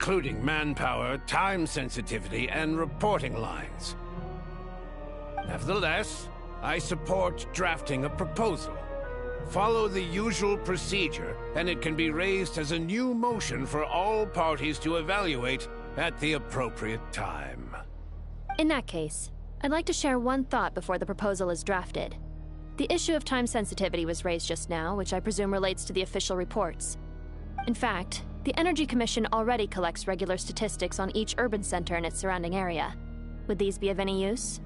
including manpower, time sensitivity, and reporting lines. Nevertheless, I support drafting a proposal. Follow the usual procedure, and it can be raised as a new motion for all parties to evaluate at the appropriate time. In that case, I'd like to share one thought before the proposal is drafted. The issue of time sensitivity was raised just now, which I presume relates to the official reports. In fact, the Energy Commission already collects regular statistics on each urban center and its surrounding area. Would these be of any use?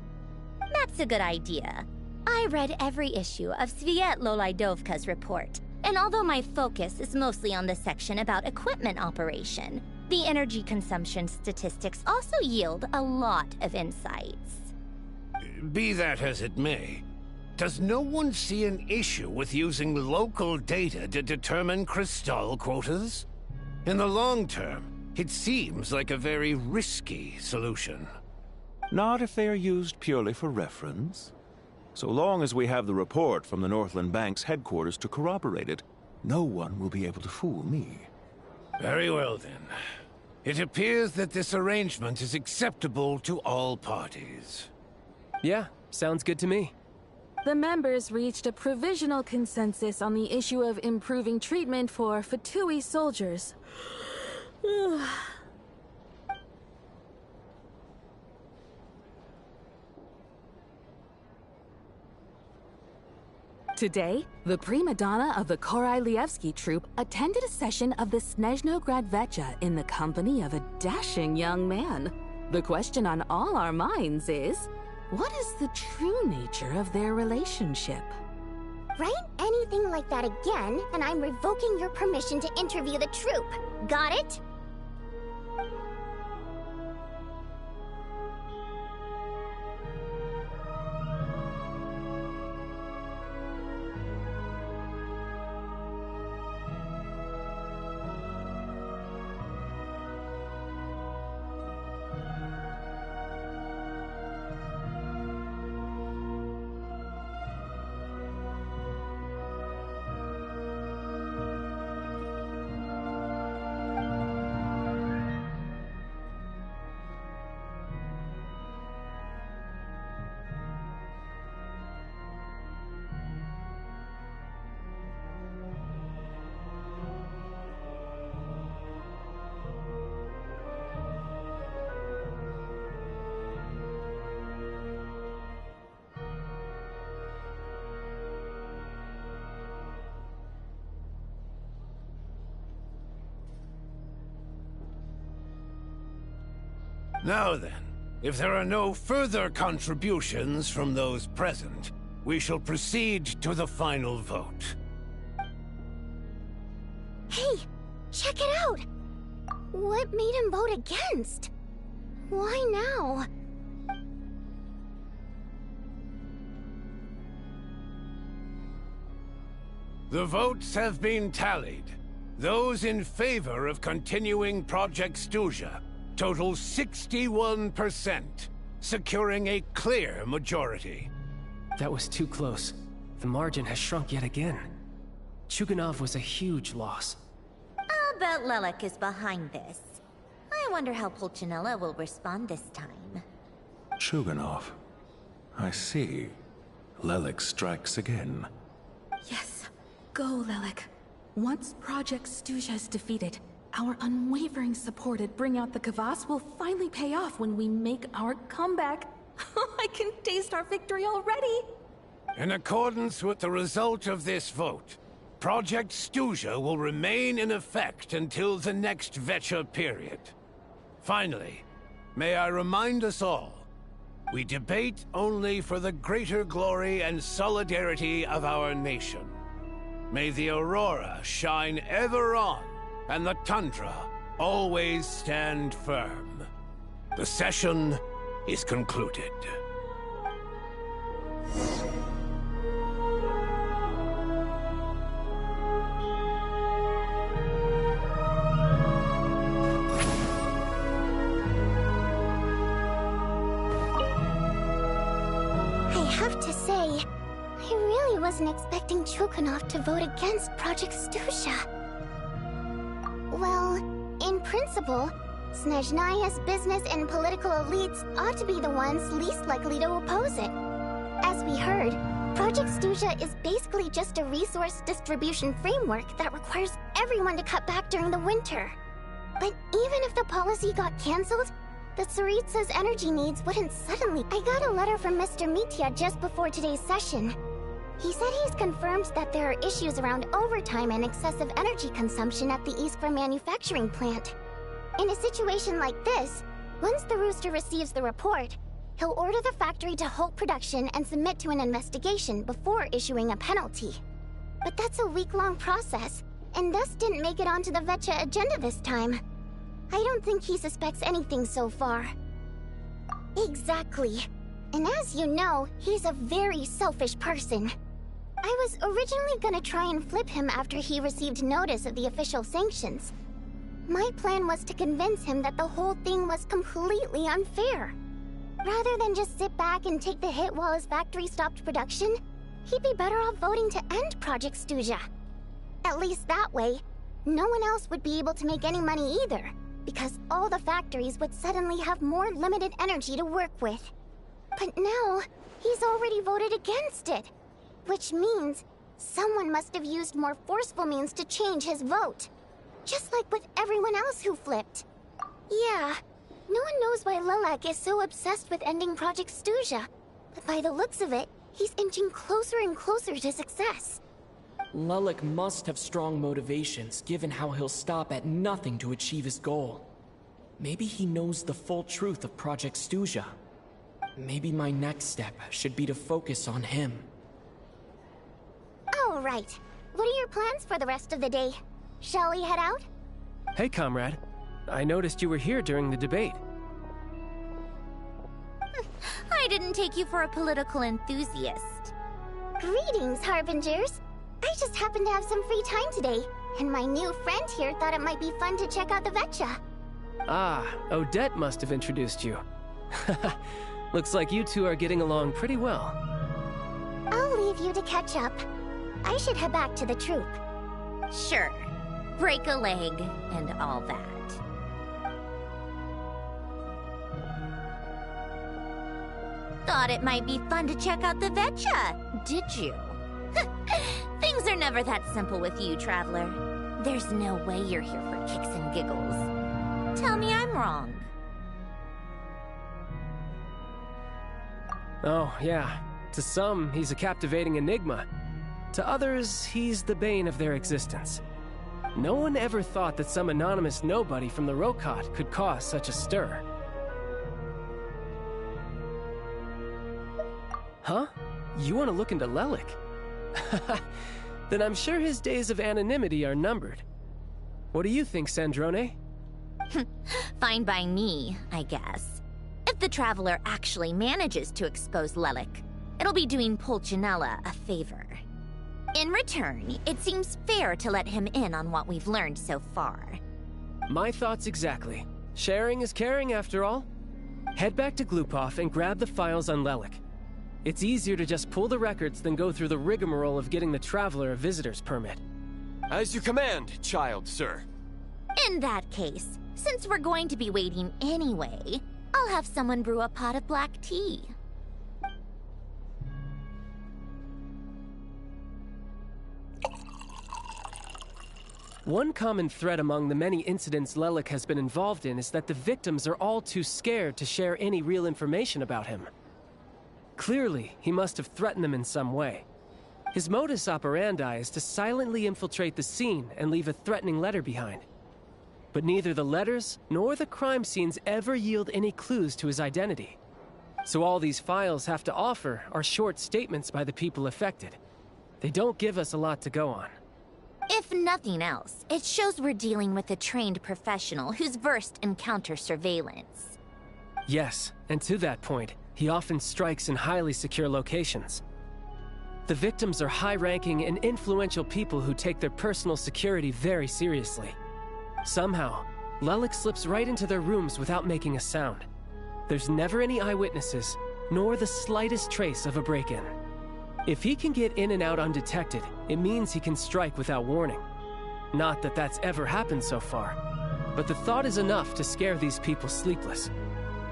That's a good idea. I read every issue of Sviet-Lolaidovka's report, and although my focus is mostly on the section about equipment operation, the energy consumption statistics also yield a lot of insights. Be that as it may, does no one see an issue with using local data to determine crystal quotas? In the long term, it seems like a very risky solution. Not if they are used purely for reference. So long as we have the report from the Northland Bank's headquarters to corroborate it, no one will be able to fool me. Very well then. It appears that this arrangement is acceptable to all parties. Yeah, sounds good to me. The members reached a provisional consensus on the issue of improving treatment for Fatui soldiers. Today, the prima donna of the Korailievsky troupe attended a session of the Snezhnograd Vecha in the company of a dashing young man. The question on all our minds is, what is the true nature of their relationship? Write anything like that again, and I'm revoking your permission to interview the troupe. Got it? Now then, if there are no further contributions from those present, we shall proceed to the final vote. Hey, check it out! What made him vote against? Why now? The votes have been tallied. Those in favor of continuing Project Stuja total 61%, securing a clear majority. That was too close. The margin has shrunk yet again. Chuganov was a huge loss. I'll bet Lelik is behind this. I wonder how Pulcinella will respond this time. Chuganov. I see. Lelik strikes again. Yes, go, Lelik. Once Project Stuja is defeated, our unwavering support at Bring Out the Kvass will finally pay off when we make our comeback. I can taste our victory already! In accordance with the result of this vote, Project Stuja will remain in effect until the next Vecha period. Finally, may I remind us all, we debate only for the greater glory and solidarity of our nation. May the Aurora shine ever on, and the Tundra always stand firm. The session is concluded. I have to say, I really wasn't expecting Chuganov to vote against Project Stuja. Well, in principle, Snezhnaya's business and political elites ought to be the ones least likely to oppose it. As we heard, Project Stuja is basically just a resource distribution framework that requires everyone to cut back during the winter. But even if the policy got cancelled, the Tsaritsa's energy needs wouldn't suddenly... I got a letter from Mr. Mitya just before today's session. He said he's confirmed that there are issues around overtime and excessive energy consumption at the Iskra manufacturing plant. In a situation like this, once the Rooster receives the report, he'll order the factory to halt production and submit to an investigation before issuing a penalty. But that's a week-long process, and thus didn't make it onto the Vetcha agenda this time. I don't think he suspects anything so far. Exactly. And as you know, he's a very selfish person. I was originally gonna try and flip him after he received notice of the official sanctions. My plan was to convince him that the whole thing was completely unfair. Rather than just sit back and take the hit while his factory stopped production, he'd be better off voting to end Project Stuja. At least that way, no one else would be able to make any money either, because all the factories would suddenly have more limited energy to work with. But now, he's already voted against it, which means someone must have used more forceful means to change his vote. Just like with everyone else who flipped. Yeah, no one knows why Lilac is so obsessed with ending Project Stuja, but by the looks of it, he's inching closer and closer to success. Lilac must have strong motivations, given how he'll stop at nothing to achieve his goal. Maybe he knows the full truth of Project Stuja. Maybe my next step should be to focus on him. All right. What are your plans for the rest of the day? Shall we head out? Hey, comrade. I noticed you were here during the debate. I didn't take you for a political enthusiast. Greetings, Harbingers. I just happened to have some free time today, and my new friend here thought it might be fun to check out the Vetcha. Ah, Odette must have introduced you. Looks like you two are getting along pretty well. I'll leave you to catch up. I should head back to the troop. Sure. Break a leg and all that. Thought it might be fun to check out the Vetcha, did you? Things are never that simple with you, Traveler. There's no way you're here for kicks and giggles. Tell me I'm wrong. Oh, yeah. To some, he's a captivating enigma. To others, he's the bane of their existence. No one ever thought that some anonymous nobody from the Rokot could cause such a stir. Huh? You want to look into Lelik? Then I'm sure his days of anonymity are numbered. What do you think, Sandrone? Fine by me, I guess. If the Traveler actually manages to expose Lelik, it'll be doing Pulcinella a favor. In return, it seems fair to let him in on what we've learned so far. My thoughts exactly. Sharing is caring, after all. Head back to Glupov and grab the files on Lelik. It's easier to just pull the records than go through the rigmarole of getting the Traveler a visitor's permit. As you command, child, sir. In that case, since we're going to be waiting anyway, I'll have someone brew a pot of black tea. One common thread among the many incidents Lelik has been involved in is that the victims are all too scared to share any real information about him. Clearly, he must have threatened them in some way. His modus operandi is to silently infiltrate the scene and leave a threatening letter behind. But neither the letters nor the crime scenes ever yield any clues to his identity. So all these files have to offer are short statements by the people affected. They don't give us a lot to go on. If nothing else, it shows we're dealing with a trained professional who's versed in counter-surveillance. Yes, and to that point, he often strikes in highly secure locations. The victims are high-ranking and influential people who take their personal security very seriously. Somehow, Lelik slips right into their rooms without making a sound. There's never any eyewitnesses, nor the slightest trace of a break-in. If he can get in and out undetected, it means he can strike without warning. Not that that's ever happened so far. but the thought is enough to scare these people sleepless.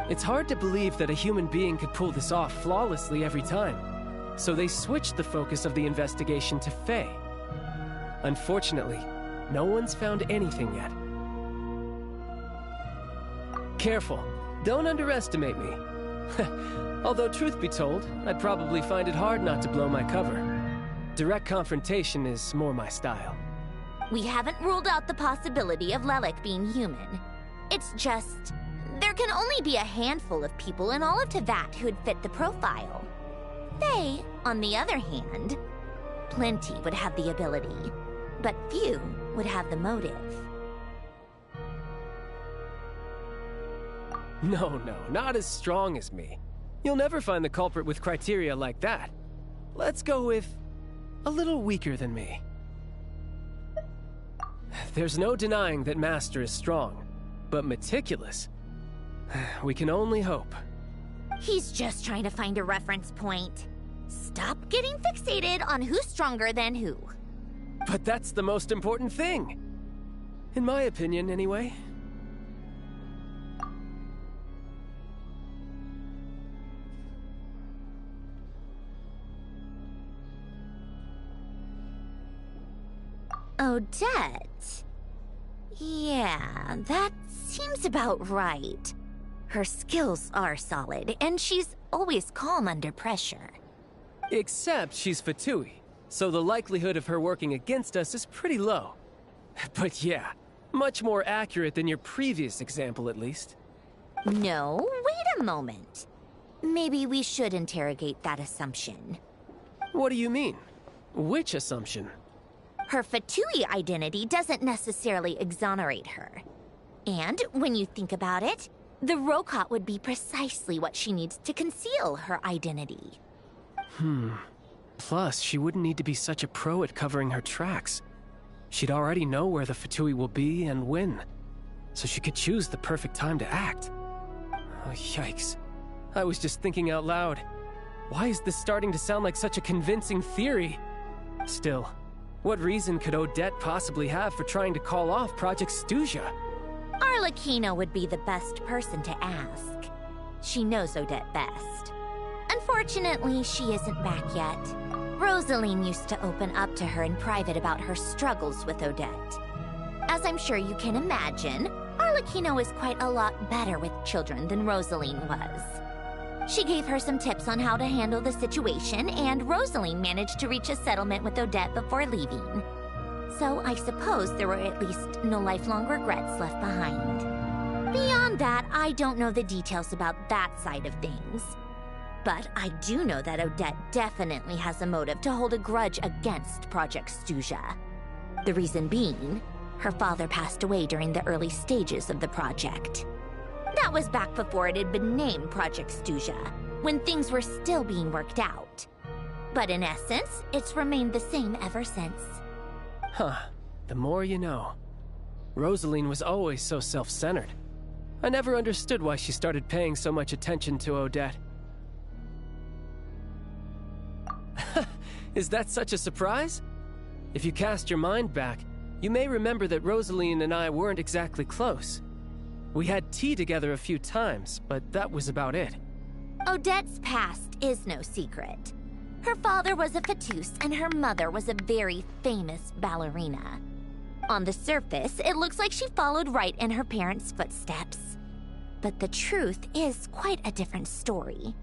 It's hard to believe that a human being could pull this off flawlessly every time, so they switched the focus of the investigation to Faye. Unfortunately, no one's found anything yet. Careful, don't underestimate me. Although truth be told, I'd probably find it hard not to blow my cover. Direct confrontation is more my style. We haven't ruled out the possibility of Lelik being human. It's just, there can only be a handful of people in all of Teyvat who'd fit the profile. Faye, on the other hand, plenty would have the ability, but few would have the motive. No, not as strong as me. You'll never find the culprit with criteria like that. Let's go with a little weaker than me. There's no denying that Master is strong, but meticulous. We can only hope. He's just trying to find a reference point. Stop getting fixated on who's stronger than who. But that's the most important thing. In my opinion, anyway. Odette? Yeah, that seems about right. Her skills are solid, and she's always calm under pressure. Except she's Fatui, so the likelihood of her working against us is pretty low. But yeah, much more accurate than your previous example, at least. No, wait a moment. Maybe we should interrogate that assumption. What do you mean? Which assumption? Her Fatui identity doesn't necessarily exonerate her. And when you think about it, the Rokot would be precisely what she needs to conceal her identity. Plus, she wouldn't need to be such a pro at covering her tracks. She'd already know where the Fatui will be and when, so she could choose the perfect time to act. Oh, yikes. I was just thinking out loud. Why is this starting to sound like such a convincing theory? Still, what reason could Odette possibly have for trying to call off Project Stuja? Arlecchino would be the best person to ask. She knows Odette best. Unfortunately, she isn't back yet. Rosaline used to open up to her in private about her struggles with Odette. As I'm sure you can imagine, Arlecchino is quite a lot better with children than Rosaline was. She gave her some tips on how to handle the situation, and Rosaline managed to reach a settlement with Odette before leaving. So I suppose there were at least no lifelong regrets left behind. Beyond that, I don't know the details about that side of things. But I do know that Odette definitely has a motive to hold a grudge against Project Stuja. The reason being, her father passed away during the early stages of the project. That was back before it had been named Project Stuja, when things were still being worked out. But in essence, it's remained the same ever since. Huh. The more you know. Rosaline was always so self-centered. I never understood why she started paying so much attention to Odette. Is that such a surprise? If you cast your mind back, you may remember that Rosaline and I weren't exactly close. We had tea together a few times, but that was about it. Odette's past is no secret. Her father was a Fatus and her mother was a very famous ballerina. On the surface, it looks like she followed right in her parents' footsteps. But the truth is quite a different story.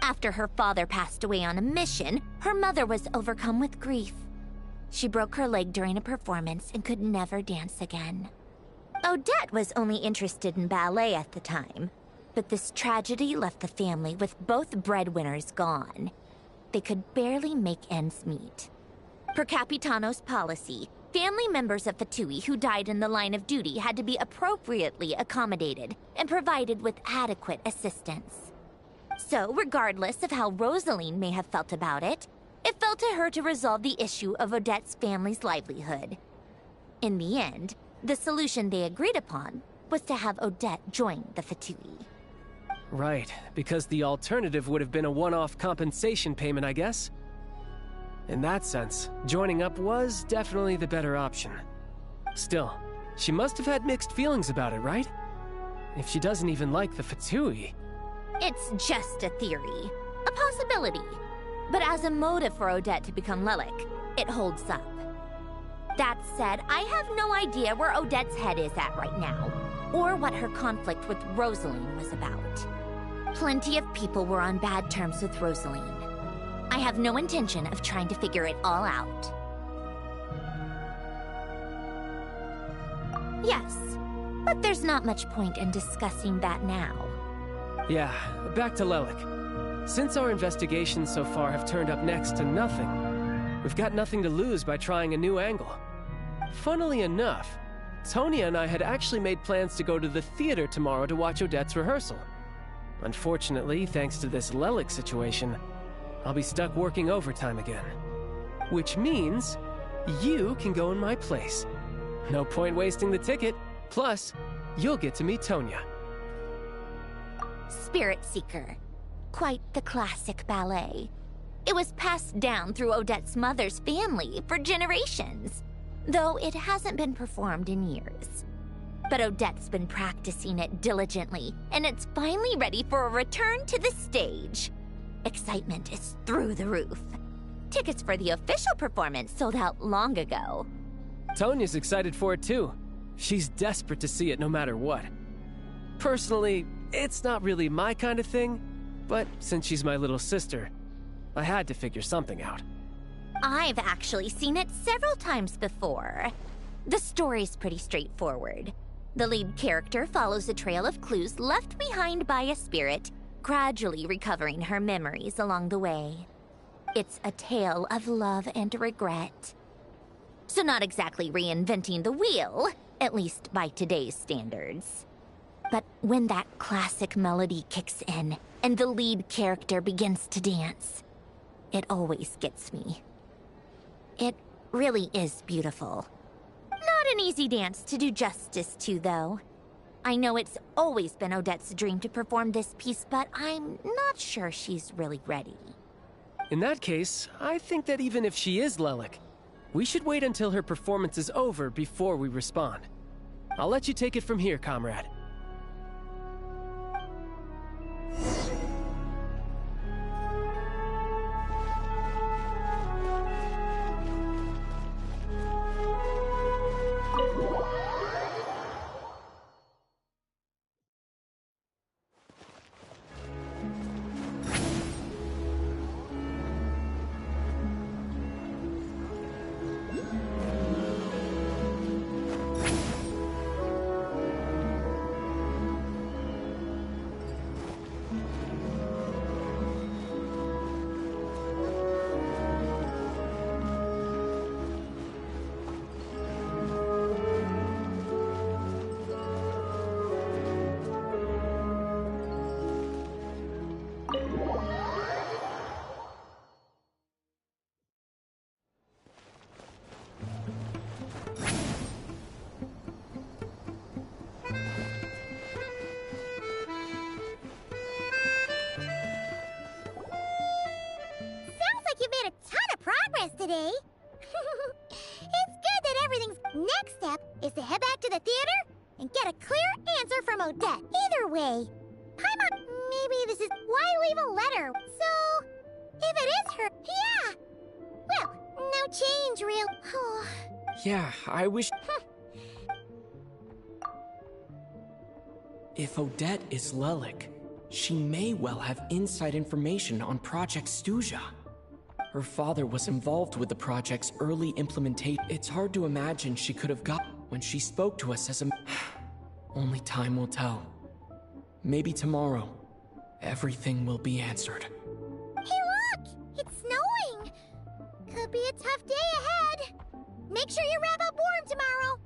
After her father passed away on a mission, her mother was overcome with grief. She broke her leg during a performance and could never dance again. Odette was only interested in ballet at the time, but this tragedy left the family with both breadwinners gone. They could barely make ends meet. Per Capitano's policy, family members of Fatui who died in the line of duty had to be appropriately accommodated and provided with adequate assistance. So, regardless of how Rosaline may have felt about it, it fell to her to resolve the issue of Odette's family's livelihood. In the end, the solution they agreed upon was to have Odette join the Fatui. Right, because the alternative would have been a one-off compensation payment, I guess. In that sense, joining up was definitely the better option. Still, She must have had mixed feelings about it, right? If she doesn't even like the Fatui. It's just a theory, a possibility. But as a motive for Odette to become Lelik, it holds up. That said, I have no idea where Odette's head is at right now, or what her conflict with Rosaline was about. Plenty of people were on bad terms with Rosaline. I have no intention of trying to figure it all out. Yes, but there's not much point in discussing that now. Yeah, back to Lelik. Since our investigations so far have turned up next to nothing, we've got nothing to lose by trying a new angle. Funnily enough, Tonya and I had actually made plans to go to the theater tomorrow to watch Odette's rehearsal. Unfortunately, thanks to this Lelik situation, I'll be stuck working overtime again. Which means you can go in my place. No point wasting the ticket. Plus, you'll get to meet Tonya. Spirit Seeker. Quite the classic ballet. It was passed down through Odette's mother's family for generations, though it hasn't been performed in years. But Odette's been practicing it diligently, and it's finally ready for a return to the stage. Excitement is through the roof. Tickets for the official performance sold out long ago. Tonya's excited for it too. She's desperate to see it no matter what. Personally, it's not really my kind of thing, but since she's my little sister, I had to figure something out. I've actually seen it several times before. The story's pretty straightforward. The lead character follows a trail of clues left behind by a spirit, gradually recovering her memories along the way. It's a tale of love and regret. So not exactly reinventing the wheel, at least by today's standards. But when that classic melody kicks in and the lead character begins to dance, it always gets me. It really is beautiful. Not an easy dance to do justice to, though. I know it's always been Odette's dream to perform this piece, but I'm not sure she's really ready. In that case, I think that even if she is Lelik, we should wait until her performance is over before we respond. I'll let you take it from here, comrade. Today. It's good that everything's... Next step is to head back to the theater and get a clear answer from Odette. Either way, maybe this is... Why leave a letter? So, if it is her... Yeah! Well, no change, real... Yeah, I wish... If Odette is Lelik, she may well have inside information on Project Stuja. Her father was involved with the project's early implementation. It's hard to imagine she could have got when she spoke to us as a... Only time will tell. Maybe tomorrow, everything will be answered. Hey look! It's snowing! Could be a tough day ahead. Make sure you wrap up warm tomorrow.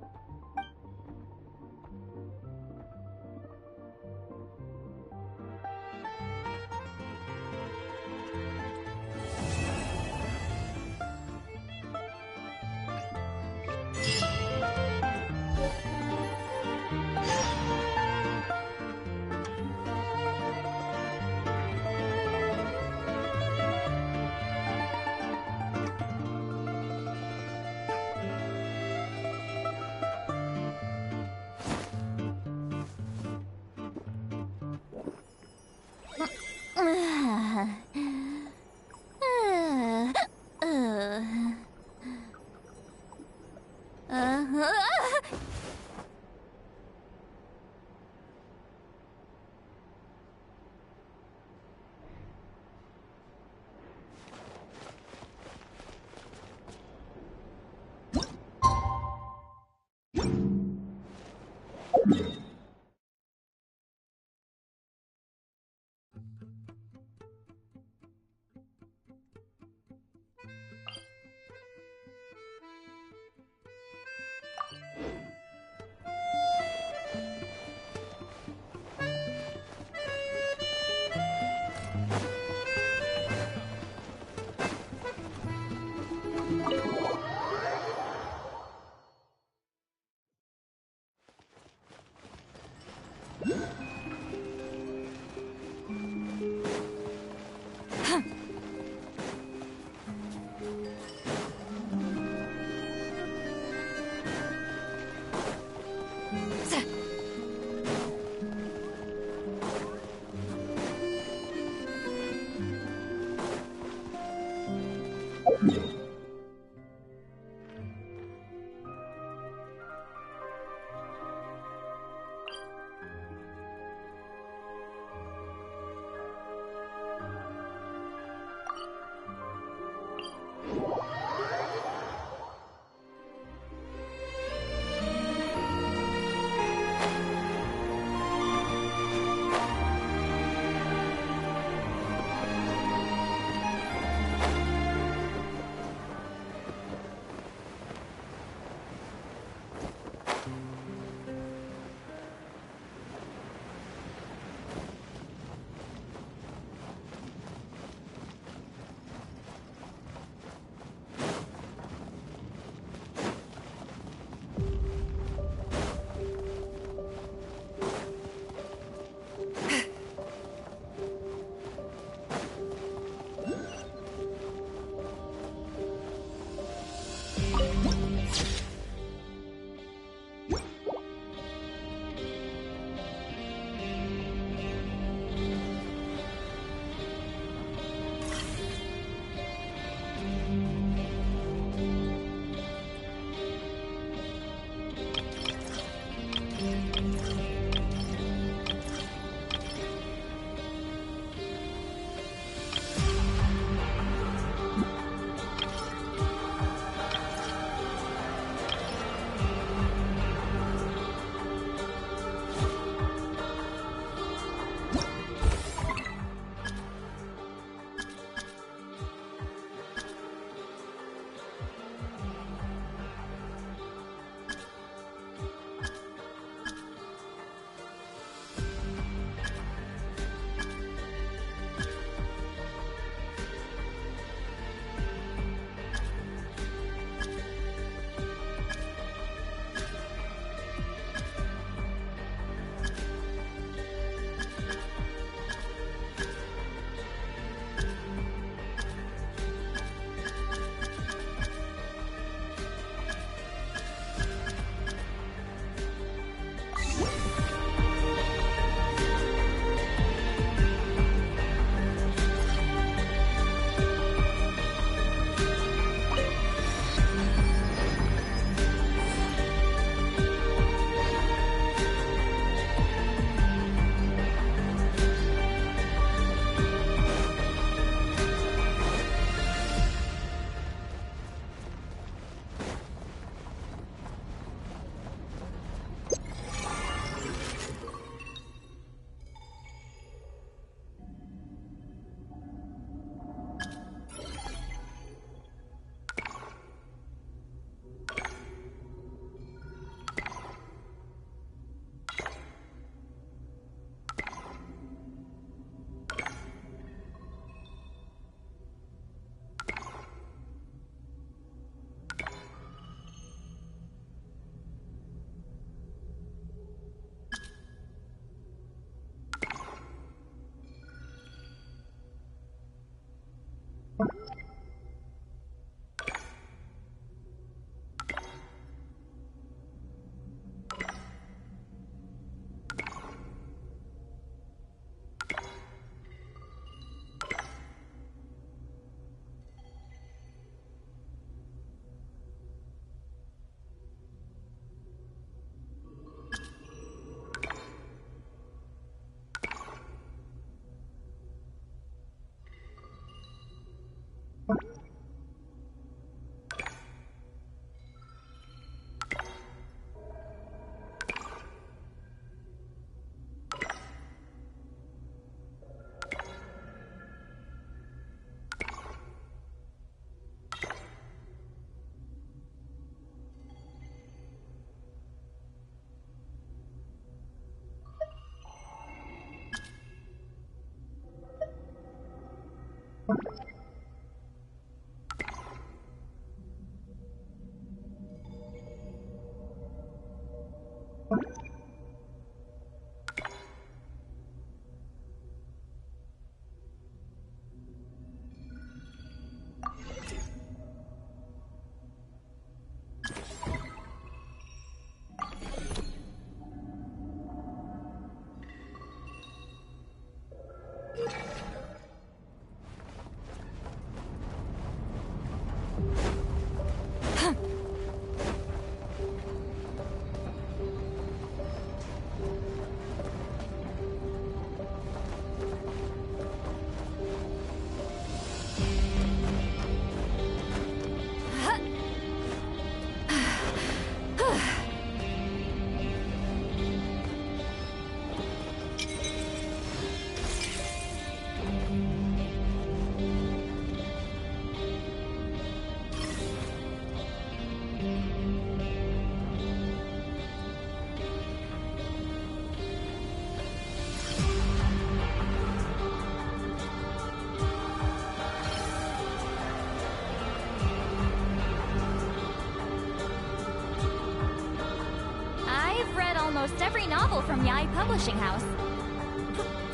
Almost every novel from Yae Publishing House.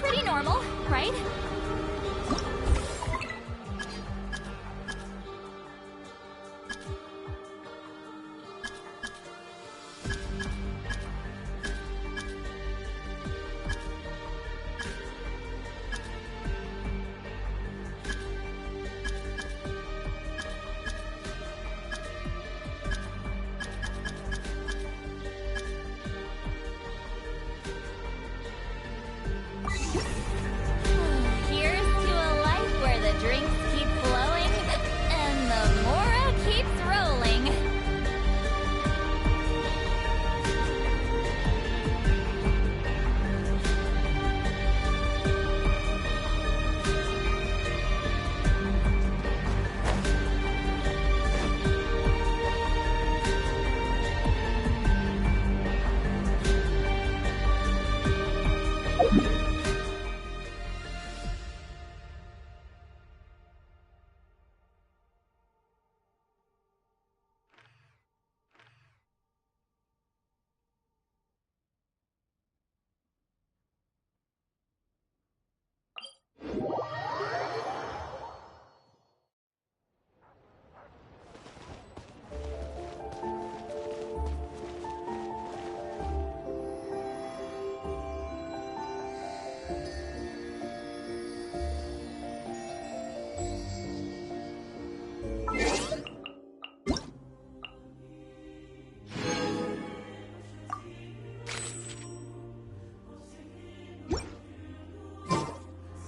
Pretty normal, right?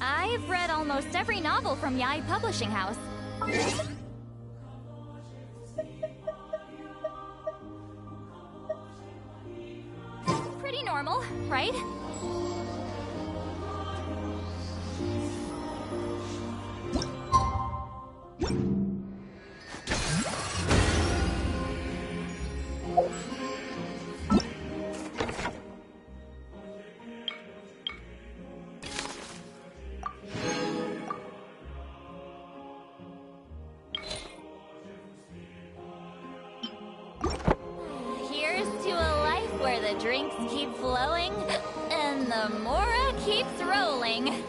I've read almost every novel from Yae Publishing House. Pretty normal, right? Where the drinks keep flowing, and the Mora keeps rolling.